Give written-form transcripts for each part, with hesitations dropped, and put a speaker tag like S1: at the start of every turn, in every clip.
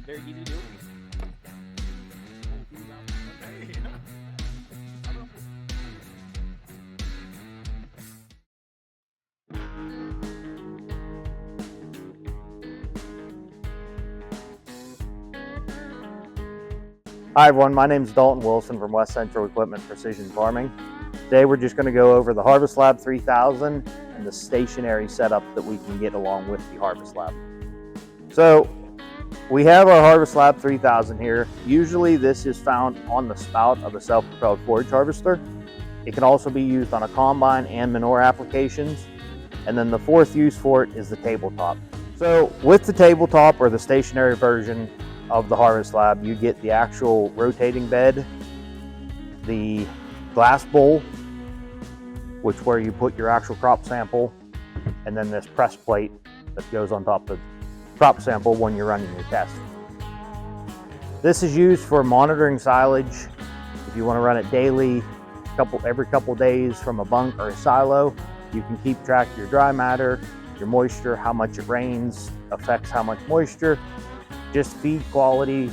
S1: very easy to do.
S2: Hi everyone, my name is Dalton Wilson from West Central Equipment Precision Farming. Today we're just going to go over the Harvest Lab 3000 and the stationary setup that we can get along with the Harvest Lab. So we have our Harvest Lab 3000 here. Usually this is found on the spout of a self-propelled forage harvester. It can also be used on a combine and manure applications. And then the fourth use for it is the tabletop. So with the tabletop or the stationary version of the Harvest Lab, you get the actual rotating bed, the glass bowl, which where you put your actual crop sample, and then this press plate that goes on top of the crop sample when you're running your test. This is used for monitoring silage. If you want to run it daily, every couple days from a bunk or a silo, you can keep track of your dry matter, your moisture, how much it rains affects how much moisture. Just feed quality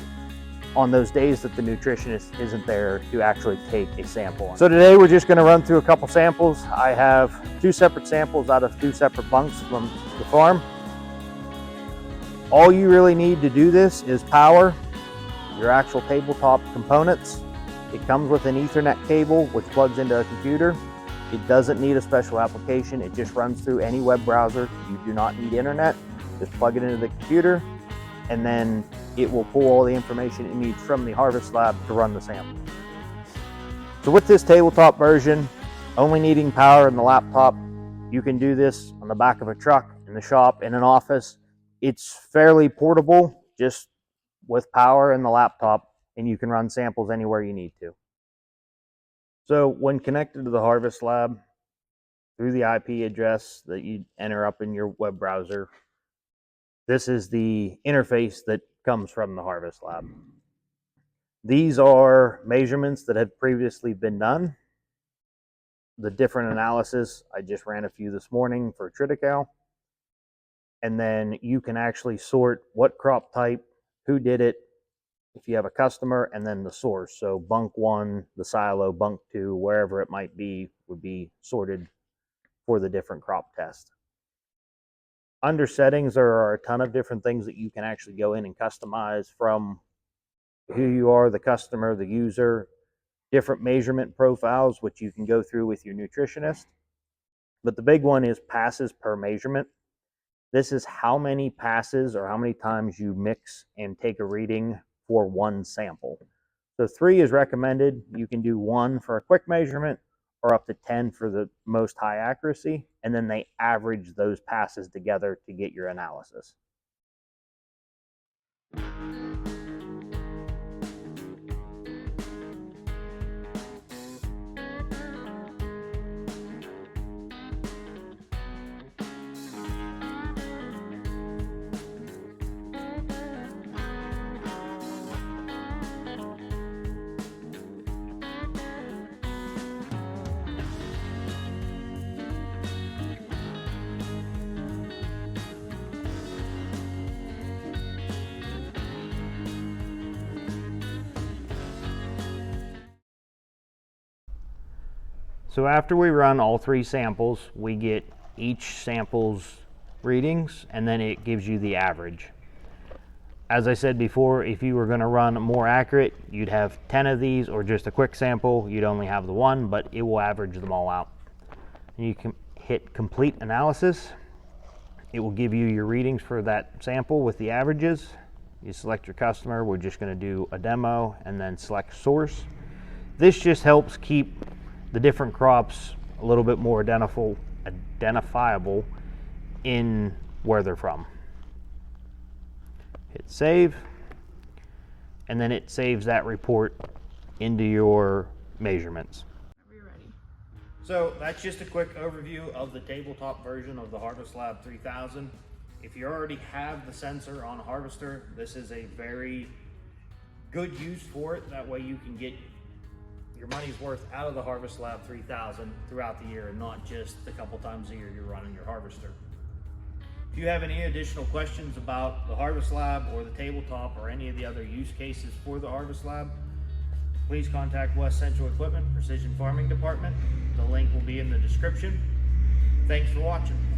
S2: on those days that the nutritionist isn't there to actually take a sample. So today we're just going to run through a couple samples. I have 2 separate samples out of 2 separate bunks from the farm. All you really need to do this is power your actual tabletop components. It comes with an Ethernet cable which plugs into a computer. It doesn't need a special application. It just runs through any web browser. You do not need internet. Just plug it into the computer, and then it will pull all the information it needs from the Harvest Lab to run the sample. So with this tabletop version, only needing power in the laptop, you can do this on the back of a truck, in the shop, in an office. It's fairly portable, just with power in the laptop, and you can run samples anywhere you need to. So when connected to the Harvest Lab through the IP address that you enter up in your web browser, this is the interface that comes from the Harvest Lab. These are measurements that have previously been done. The different analysis, I just ran a few this morning for triticale. And then you can actually sort what crop type, who did it, if you have a customer, and then the source. So bunk 1, the silo, bunk 2, wherever it might be, would be sorted for the different crop test. Under settings, there are a ton of different things that you can actually go in and customize, from who you are, the customer, the user, different measurement profiles, which you can go through with your nutritionist. But the big one is passes per measurement. This is how many passes or how many times you mix and take a reading for one sample. So 3 is recommended. You can do 1 for a quick measurement, or up to 10 for the most high accuracy, and then they average those passes together to get your analysis. So after we run all 3 samples, we get each sample's readings, and then it gives you the average. As I said before, if you were going to run more accurate, you'd have 10 of these, or just a quick sample, you'd only have the 1, but it will average them all out. And you can hit complete analysis. It will give you your readings for that sample with the averages. You select your customer. We're just going to do a demo, and then select source. This just helps keep the different crops a little bit more identifiable in where they're from. Hit save, and then it saves that report into your measurements.
S3: Are we ready?
S2: So that's just a quick overview of the tabletop version of the Harvest Lab 3000. If you already have the sensor on a harvester, this is a very good use for it. That way you can get your money's worth out of the Harvest Lab 3000 throughout the year, and not just the couple times a year you're running your harvester.
S1: If you have any additional questions about the Harvest Lab or the tabletop or any of the other use cases for the Harvest Lab, please contact West Central Equipment Precision Farming Department. The link will be in the description. Thanks for watching.